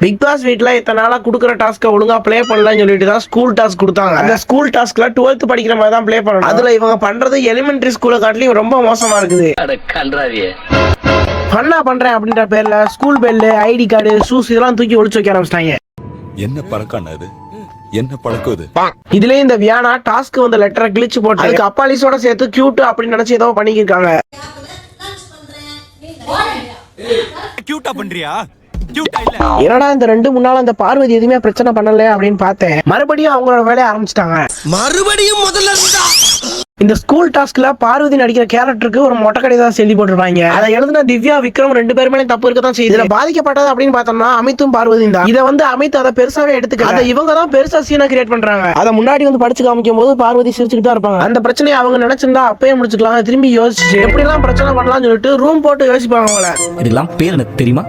Big pass வீட்ல இத்தனை நாளா குடுக்குற டாஸ்க்கை ஒழுங்கா ப்ளே பண்ணலாம்னு சொல்லிட்டு தான் ஸ்கூல் டாஸ்க் கொடுத்தாங்க. அந்த ஸ்கூல் டாஸ்க்ல 12th படிக்கிற மாதிரி தான் ப்ளே பண்ணணும். அதுல இவங்க பண்றது எலிமெண்டரி ஸ்கூலை காட்டிலும் ரொம்ப மோசமா இருக்குது. பண்ணா பண்றேன் அப்படின்ற பேர்ல school bell, ID card, shoes இதெல்லாம் தூக்கி ஒளிச்சு வைக்க ஆரம்பிச்சிட்டாங்க. என்ன பழக்கம் அது? என்ன பழக்கம் இது? இதுலயே இந்த வியானா டாஸ்க் வந்த லெட்டரை கிழிச்சு போட்டு அதுக்கு அப்பாலிஸோட சேர்த்து கியூட் அப்படின்னு நினைச்சு ஏதோ பண்ணிக்கிருக்காங்க. கியூட்டா பண்றியா? என்னடா இந்த 2 நாள் அந்த பார்வதி எதுவுமே பிரச்சனை பண்ணல அப்படின்னு பார்த்தேன். மறுபடியும் அவங்களோட வேலையை ஆரம்பிச்சிட்டாங்க. மறுபடியும் முதல்ல இந்த ஸ்கூல் டாஸ்க்ல பார்வதி நடிக்கிற கேரக்டருக்கு ஒரு மொட்டை கடிதம் எழுதி போட்டுருவாங்க. அதை எழுதின திவ்யா, விக்ரம் 2 பேருமே தப்பு இருக்கதான் செய்யுது. இதுல பாதிக்கப்பட்டது அப்படின்னு பார்த்தோம்னா அமித்தும் பார்வதியும் தான். இதை அமித் அதை பெருசாவே எடுத்துக்கல. அதை இவங்க தான் பெருசா சீனா கிரியேட் பண்றாங்க. அதை முன்னாடி படிச்சு காமிக்கும் போது பார்வதி சிரிச்சுட்டு தான் இருப்பாங்க. அந்த பிரச்சனையை அவங்க நினைச்சிருந்தா அப்பயே முடிச்சுக்கலாம். திரும்பி யோசிச்சு எப்படி எல்லாம் பிரச்சனை பண்ணலாம்னு சொல்லிட்டு ரூம் போட்டு யோசிப்பாங்க. இதெல்லாம் பேர் எனக்கு தெரியுமா?